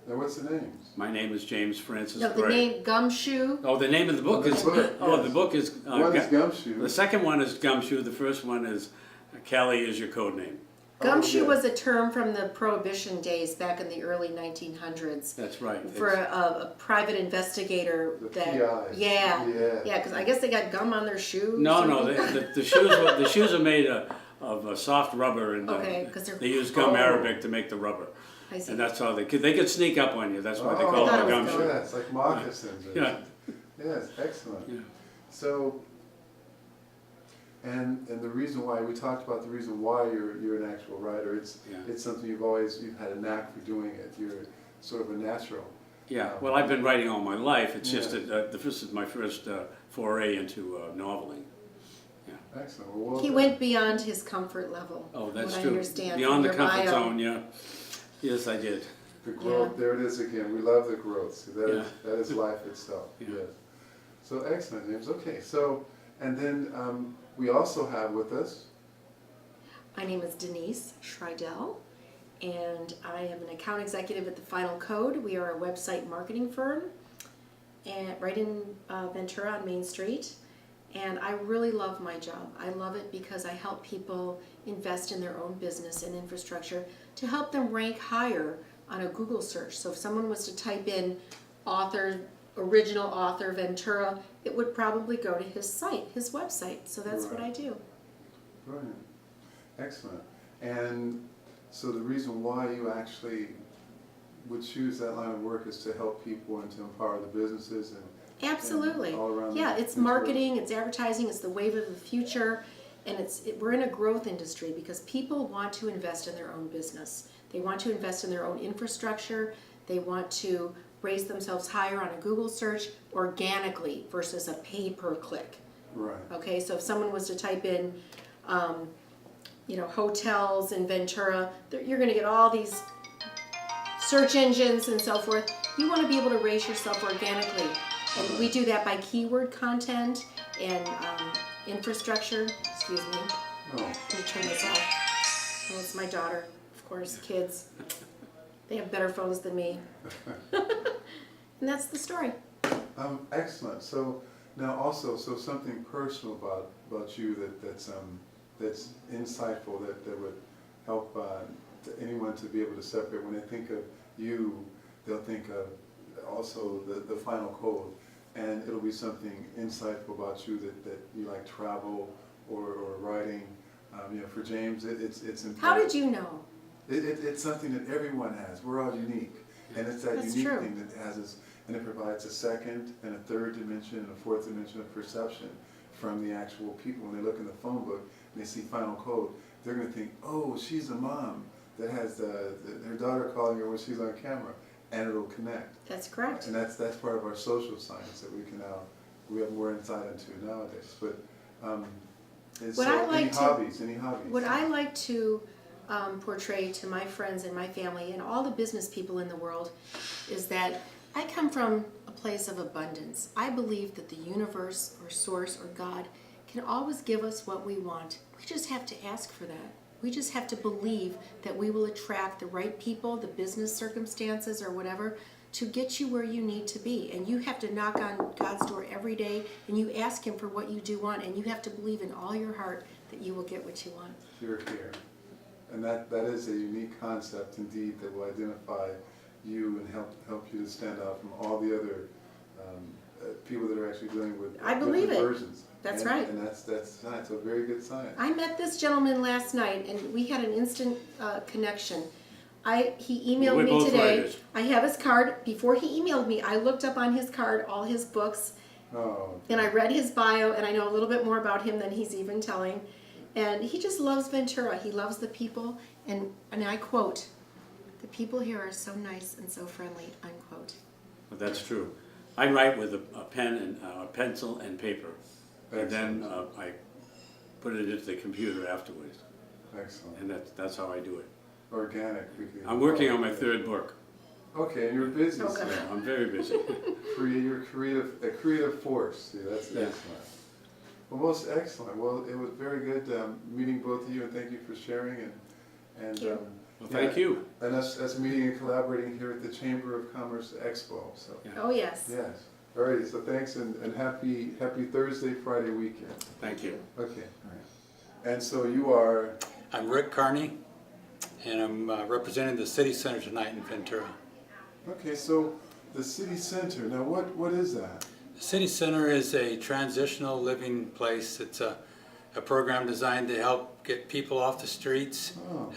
S3: And what's the names?
S12: my name is James Francis
S6: No, the
S12: Gray.
S6: name Gumshoe.
S12: Oh, the name of the book
S3: Oh,
S12: is.
S3: the book,
S12: Oh,
S3: yes.
S12: the book is.
S3: One is Gumshoe.
S12: The second one is Gumshoe. The first one is Callie is your code name.
S6: Gumshoe
S3: Oh, yeah.
S6: was a term from the Prohibition days back in the early 1900s
S12: That's right.
S6: for
S12: It's-
S6: a private investigator
S3: The
S6: that.
S3: PIs.
S6: Yeah.
S3: Yeah.
S6: Yeah, because I guess they got gum on their shoes.
S12: No,
S6: or
S12: no,
S6: something.
S12: the shoes are made of soft rubber, and
S6: Okay, 'cause they're-
S12: they use gum
S3: Oh.
S12: Arabic to make the rubber,
S6: I see.
S12: and that's how they could sneak up on you. That's why they call
S6: I
S12: it
S6: thought
S12: a
S6: it was
S12: gumshoe.
S6: gum.
S3: Yeah, it's like moccasins. or
S12: Yeah.
S3: something. Yes, excellent.
S12: Yeah.
S3: So, and the reason why, we talked about the reason why you're an actual writer. It's something you've had a knack for doing it. You're sort of a natural.
S12: Yeah. Well, I've been writing all my life. It's
S3: Yeah.
S12: just that this is my first foray into noveling.
S3: Excellent. Well,
S6: He went beyond his comfort level.
S12: Oh, that's
S6: what
S12: true.
S6: I understand
S12: Beyond the
S6: from your
S12: comfort
S6: bio.
S12: zone, yeah. Yes, I did.
S3: The growth,
S6: Yeah.
S3: there it is again. We love the growth. See,
S12: Yeah.
S3: that is life itself.
S12: Yeah.
S3: Yes. So excellent, James. Okay, so, and then we also have with us,
S6: My name is Denise Schreidel, and I am an account executive at the Final Code. We are a website marketing firm, and right in Ventura on Main Street. And I really love my job. I love it because I help people invest in their own business and infrastructure to help them rank higher on a Google search. So if someone was to type in original author Ventura, it would probably go to his site, his website. So that's what I
S3: Right.
S6: do.
S3: brilliant, excellent. And So the reason why you actually would choose that line of work is to help people and to empower the businesses and
S6: Absolutely.
S3: and all around.
S6: Yeah, it's marketing, it's advertising, it's the wave of the future, and we're in a growth industry because people want to invest in their own business. They want to invest in their own infrastructure. They want to raise themselves higher on a Google search organically versus a pay-per-click.
S3: Right.
S6: Okay, so if someone was to type in, hotels in Ventura, you're going to get all these search engines and so forth. You want to be able to raise yourself organically. And we do that by keyword content and infrastructure. Excuse me.
S3: Oh.
S6: Let me turn this off. Oh, it's my daughter, of course, kids. They have better phones than me. And that's the story.
S3: Excellent. So now also, so something personal about you that's insightful that would help to anyone to be able to separate. When they think of you, they'll think of also the final code, and it'll be something insightful about you that you like travel or writing. For James, it's important.
S6: How did you know?
S3: It's something that everyone has. We're all unique, and it's that
S6: That's
S3: unique
S6: true.
S3: thing that has us, and it provides a second and a third dimension and a fourth dimension of perception from the actual people. When they look in the phone book and they see final code, they're going to think, oh, she's a mom that has her daughter calling her when she's on camera, and it'll connect.
S6: That's correct.
S3: And that's part of our social science that we have more insight into nowadays. But any hobbies?
S6: What I like to portray to my friends and my family and all the business people in the world is that I come from a place of abundance. I believe that the universe or source or God can always give us what we want. We just have to ask for that. We just have to believe that we will attract the right people, the business circumstances or whatever, to get you where you need to be. And you have to knock on God's door every day and you ask Him for what you do want, and you have to believe in all your heart that you will get what you want.
S3: Here. And that is a unique concept indeed that will identify you and help you to stand out from all the other people that are actually dealing with different versions.
S6: That's right.
S3: And that's science, a very good science.
S6: I met this gentleman last night and we had an instant connection. He emailed me today.
S12: Writers.
S6: I have his card. Before he emailed me, I looked up on his card all his books.
S3: Oh.
S6: And I read his bio, and I know a little bit more about him than he's even telling. And he just loves Ventura. He loves the people. And I quote, "The people here are so nice and so friendly," unquote.
S12: But that's true. I write with a pen and a pencil and paper, and then I put it into the computer afterwards.
S3: Excellent.
S12: And that's how I do it.
S3: Organic.
S12: I'm working on my third book.
S3: Okay, and you're busy.
S6: Okay.
S3: So
S12: Yeah, I'm very busy.
S3: you're a creative force. See, that's
S12: Yeah.
S3: excellent. Well, most excellent. Well, it was very good meeting both of you, and thank you for sharing. And
S6: Thank you.
S12: Well, thank you.
S3: And us meeting and collaborating here at the Chamber of Commerce Expo. So
S12: Yeah.
S6: Oh, yes.
S3: yes. All right. So thanks and happy Thursday, Friday weekend.
S12: Thank you.
S3: Okay. All right. And so you are.
S13: I'm Rick Carney, and I'm representing the City Center tonight in Ventura.
S3: Okay. So the city center. Now, what is that?
S13: The City Center is a transitional living place. It's a program designed to help get people off the streets.
S3: Oh.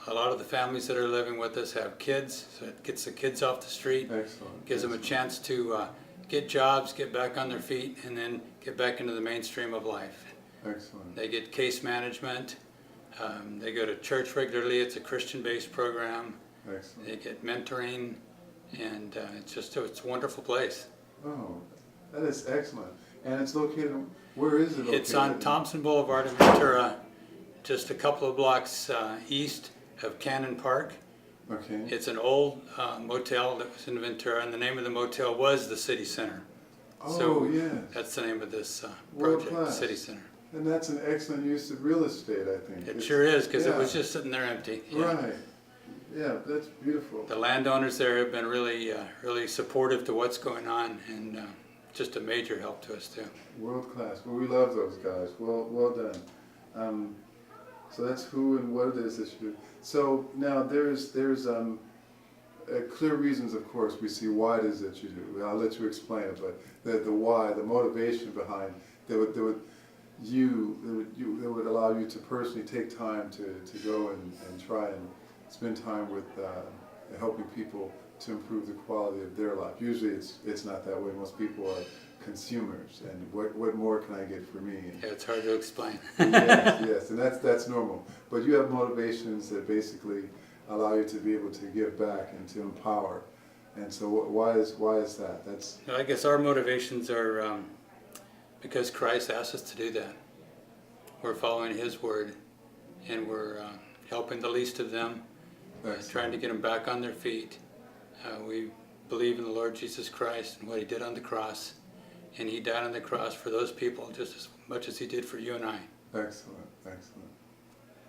S13: A lot of the families that are living with us have kids, so it gets the kids off the street.
S3: Excellent.
S13: Gives them a chance to get jobs, get back on their feet, and then get back into the mainstream of life.
S3: Excellent.
S13: They get case management. They go to church regularly. It's a Christian-based program.
S3: Excellent.
S13: They get mentoring, and it's a wonderful place.
S3: Oh, that is excellent. And it's located. Where is it located?
S13: It's on Thompson Boulevard in Ventura, just a couple of blocks east of Cannon Park.
S3: Okay.
S13: It's an old motel that was in Ventura, and the name of the motel was the City Center.
S3: Oh,
S13: So
S3: yes.
S13: that's the name of this
S3: World
S13: project,
S3: class.
S13: City Center.
S3: And that's an excellent use of real estate, I think.
S13: It sure is, because it
S3: yeah.
S13: was just sitting there empty. Yeah.
S3: Right. Yeah, that's beautiful.
S13: The landowners there have been really, really supportive to what's going on, and just a major help to us too.
S3: World class. Well, we love those guys. Well done. So that's who and what it is that you do. So now there's clear reasons, of course. We see why it is that you do. I'll let you explain it, but the why, the motivation behind that would allow you to personally take time to go and try spend time with helping people to improve the quality of their life. Usually it's not that way. Most people are consumers, and what more can I get for me?
S13: Yeah, it's hard to explain.
S3: Yes, and that's normal. But you have motivations that basically allow you to be able to give back and to empower. And so why is that? That's.
S13: I guess our motivations are because Christ asked us to do that. We're following His word, and we're helping the least of them, trying to get them back on their feet. We believe in the Lord Jesus Christ and what He did on the cross, and He died on the cross for those people just as much as He did for you and I.
S3: Excellent, excellent.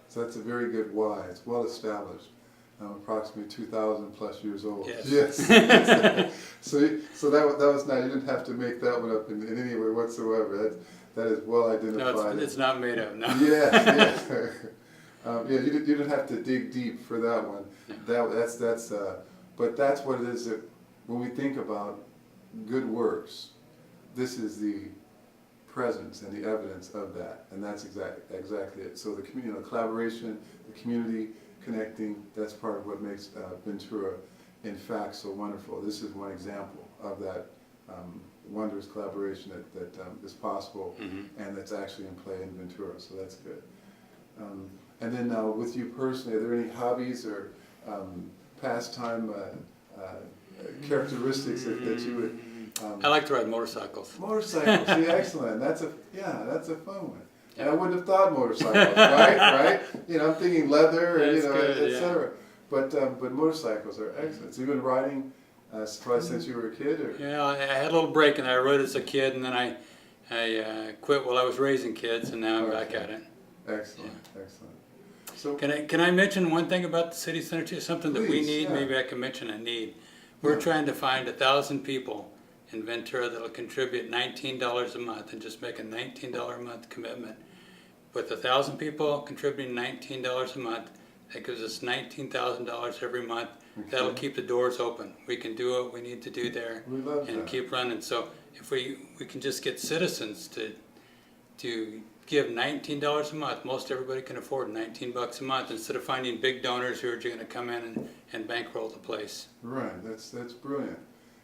S3: So that's a very good why. It's well established. Approximately 2,000 plus years old.
S13: Yes.
S3: Yes. so that was not. You didn't have to make that one up in any way whatsoever. That is well identified.
S13: No, it's not made up. No.
S3: Yes. Yeah. You didn't have to dig deep for that one. No. That's. But that's what it is. That when we think about good works, this is the presence and the evidence of that, and that's exactly it. So the community, collaboration, the community. Connecting, that's part of what makes Ventura, in fact, so wonderful. This is one example of that wondrous collaboration that is possible, and that's actually in play in Ventura, so that's good. And then with you personally, are there any hobbies or pastime characteristics that you would...
S13: I like to ride motorcycles.
S3: Motorcycles, yeah, excellent. That's a fun one. And I wouldn't have thought motorcycles, right? You know, I'm thinking leather, and, etc. But motorcycles are excellent. So you've been riding probably since you were a kid, or?
S13: Yeah, I had a little break, and I rode as a kid, and then I quit while I was raising kids, and now I'm back at it.
S3: Excellent, excellent. So
S13: can I mention one thing about the city center too? Something that we need.
S3: Yeah.
S13: Maybe I can mention a need. We're trying to find 1,000 people in Ventura that'll contribute $19 a month and just make a $19 a month commitment. With 1,000 people contributing $19 a month, that gives us $19,000 every month. That'll keep the doors open. We can do what we need to do there and keep running. So if we can just get citizens to give $19 a month, most everybody can afford $19 a month instead of finding big donors who are going to come in and bankroll the place.
S3: Right, that's brilliant.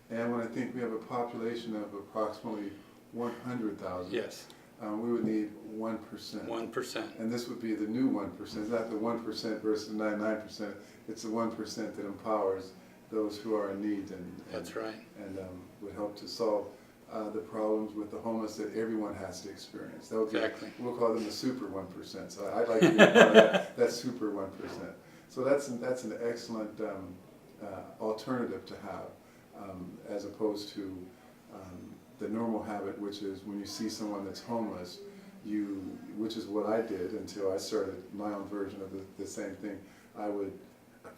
S3: And when I think we have a population of approximately 100,000,
S13: yes,
S3: we would need 1%.
S13: 1%.
S3: And this would be the new 1%. It's not the 1% versus 99%. It's the 1% that empowers those who are in need
S13: that's right.
S3: And would help to solve the problems with the homeless that everyone has to experience. That would be, we'll call them the super 1%. So I'd like to be part of that super 1%. So that's an excellent alternative to have, as opposed to the normal habit, which is when you see someone that's homeless, which is what I did until I started my own version of the same thing. I would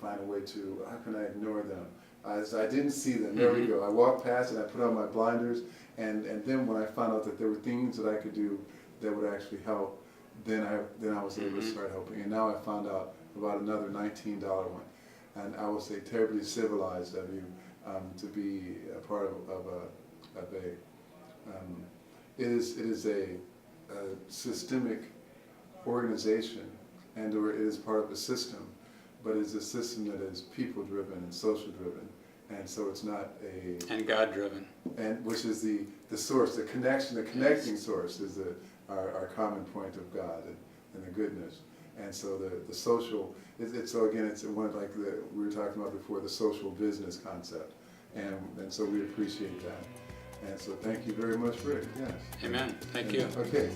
S3: find a way to, how can I ignore them? I didn't see them. There we go. I walked past and I put on my blinders, and then when I found out that there were things that I could do that would actually help, then I was able to start helping. And now I found out about another $19 one. And I would say terribly civilized of you to be a part of a it is a systemic organization, or it is part of a system, but it's a system that is people-driven and social-driven, and so it's not
S13: and God-driven,
S3: and which is the source, the connecting source is our common point of God and the goodness, and so the social. So again, it's one like we were talking about before, the social business concept, and so we appreciate that. And so thank you very much, Rick. Yes.
S13: Amen. Thank you.
S3: Okay.